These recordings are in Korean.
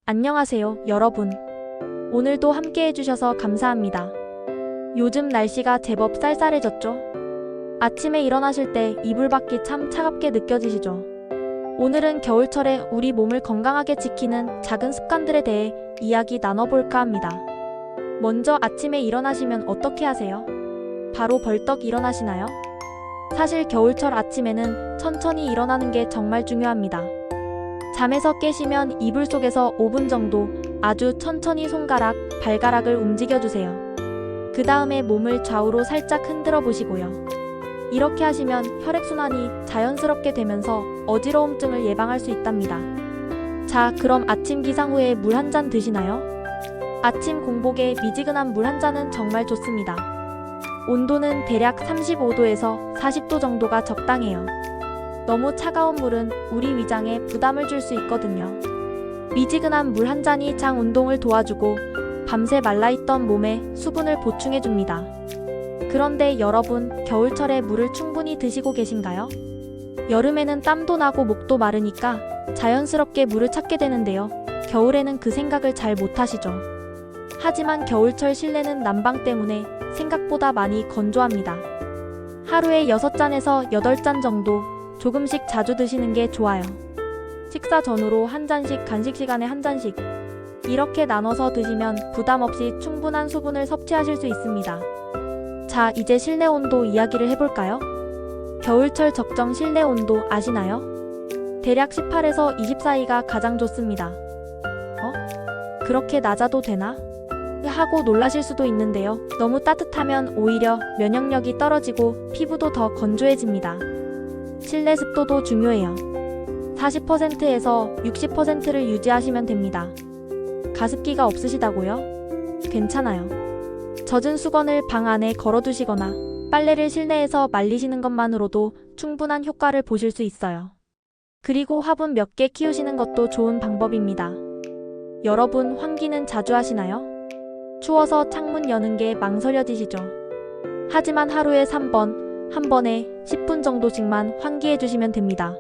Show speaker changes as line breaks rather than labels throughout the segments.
안녕하세요, 여러분. 오늘도 함께 해주셔서 감사합니다. 요즘 날씨가 제법 쌀쌀해졌죠? 아침에 일어나실 때 이불 밖이 참 차갑게 느껴지시죠? 오늘은 겨울철에 우리 몸을 건강하게 지키는 작은 습관들에 대해 이야기 나눠볼까 합니다. 먼저 아침에 일어나시면 어떻게 하세요? 바로 벌떡 일어나시나요? 사실 겨울철 아침에는 천천히 일어나는 게 정말 중요합니다. 잠에서 깨시면 이불 속에서 5분 정도 아주 천천히 손가락, 발가락을 움직여주세요. 그 다음에 몸을 좌우로 살짝 흔들어 보시고요. 이렇게 하시면 혈액순환이 자연스럽게 되면서 어지러움증을 예방할 수 있답니다. 자, 그럼 아침 기상 후에 물 한 잔 드시나요? 아침 공복에 미지근한 물 한 잔은 정말 좋습니다. 온도는 대략 35도에서 40도 정도가 적당해요. 너무 차가운 물은 우리 위장에 부담을 줄 수 있거든요. 미지근한 물 한 잔이 장 운동을 도와주고 밤새 말라있던 몸에 수분을 보충해줍니다. 그런데 여러분, 겨울철에 물을 충분히 드시고 계신가요? 여름에는 땀도 나고 목도 마르니까 자연스럽게 물을 찾게 되는데요. 겨울에는 그 생각을 잘 못하시죠. 하지만 겨울철 실내는 난방 때문에 생각보다 많이 건조합니다. 하루에 6잔에서 8잔 정도 조금씩 자주 드시는 게 좋아요. 식사 전후로 한 잔씩, 간식 시간에 한 잔씩 이렇게 나눠서 드시면 부담 없이 충분한 수분을 섭취하실 수 있습니다. 자, 이제 실내 온도 이야기를 해볼까요? 겨울철 적정 실내 온도 아시나요? 대략 18에서 20 사이가 가장 좋습니다. 그렇게 낮아도 되나? 하고 놀라실 수도 있는데요. 너무 따뜻하면 오히려 면역력이 떨어지고 피부도 더 건조해집니다. 실내 습도도 중요해요. 40%에서 60%를 유지하시면 됩니다. 가습기가 없으시다고요? 괜찮아요. 젖은 수건을 방 안에 걸어두시거나 빨래를 실내에서 말리시는 것만으로도 충분한 효과를 보실 수 있어요. 그리고 화분 몇 개 키우시는 것도 좋은 방법입니다. 여러분, 환기는 자주 하시나요? 추워서 창문 여는 게 망설여지시죠? 하지만 하루에 3번, 한 번에 10분 정도씩만 환기해 주시면 됩니다.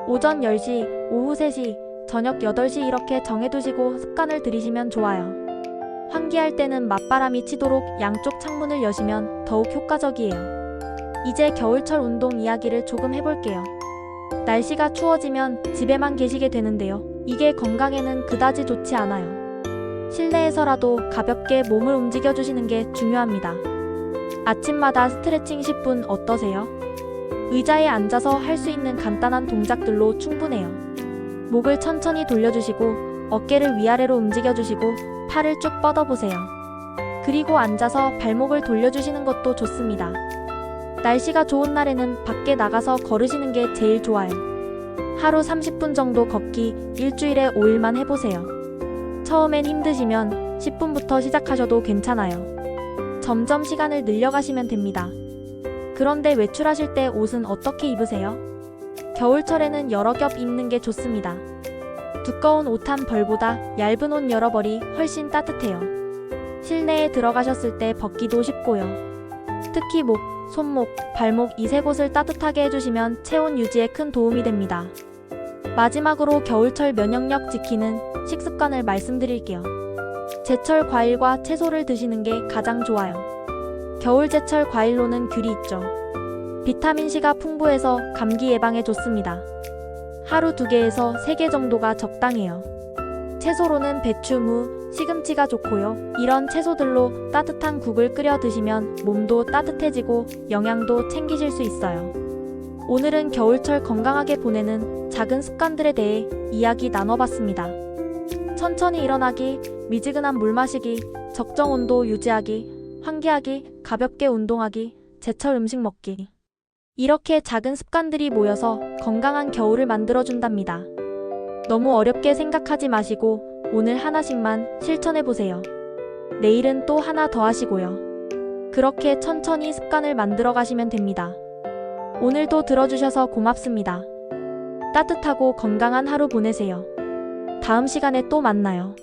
오전 10시, 오후 3시, 저녁 8시 이렇게 정해두시고 습관을 들이시면 좋아요. 환기할 때는 맞바람이 치도록 양쪽 창문을 여시면 더욱 효과적이에요. 이제 겨울철 운동 이야기를 조금 해볼게요. 날씨가 추워지면 집에만 계시게 되는데요. 이게 건강에는 그다지 좋지 않아요. 실내에서라도 가볍게 몸을 움직여주시는 게 중요합니다. 아침마다 스트레칭 10분 어떠세요? 의자에 앉아서 할 수 있는 간단한 동작들로 충분해요. 목을 천천히 돌려주시고 어깨를 위아래로 움직여주시고 팔을 쭉 뻗어보세요. 그리고 앉아서 발목을 돌려주시는 것도 좋습니다. 날씨가 좋은 날에는 밖에 나가서 걸으시는 게 제일 좋아요. 하루 30분 정도 걷기 일주일에 5일만 해보세요. 처음엔 힘드시면 10분부터 시작하셔도 괜찮아요. 점점 시간을 늘려가시면 됩니다. 그런데 외출하실 때 옷은 어떻게 입으세요? 겨울철에는 여러 겹 입는 게 좋습니다. 두꺼운 옷 한 벌보다 얇은 옷 여러 벌이 훨씬 따뜻해요. 실내에 들어가셨을 때 벗기도 쉽고요. 특히 목, 손목, 발목 이 세 곳을 따뜻하게 해주시면 체온 유지에 큰 도움이 됩니다. 마지막으로 겨울철 면역력 지키는 식습관을 말씀드릴게요. 제철 과일과 채소를 드시는 게 가장 좋아요. 겨울 제철 과일로는 귤이 있죠. 비타민C가 풍부해서 감기 예방에 좋습니다. 하루 2개에서 3개 정도가 적당해요. 채소로는 배추, 무, 시금치가 좋고요. 이런 채소들로 따뜻한 국을 끓여 드시면 몸도 따뜻해지고 영양도 챙기실 수 있어요. 오늘은 겨울철 건강하게 보내는 작은 습관들에 대해 이야기 나눠봤습니다. 천천히 일어나기, 미지근한 물 마시기, 적정 온도 유지하기, 환기하기, 가볍게 운동하기, 제철 음식 먹기. 이렇게 작은 습관들이 모여서 건강한 겨울을 만들어준답니다. 너무 어렵게 생각하지 마시고 오늘 하나씩만 실천해보세요. 내일은 또 하나 더 하시고요. 그렇게 천천히 습관을 만들어 가시면 됩니다. 오늘도 들어주셔서 고맙습니다. 따뜻하고 건강한 하루 보내세요. 다음 시간에 또 만나요.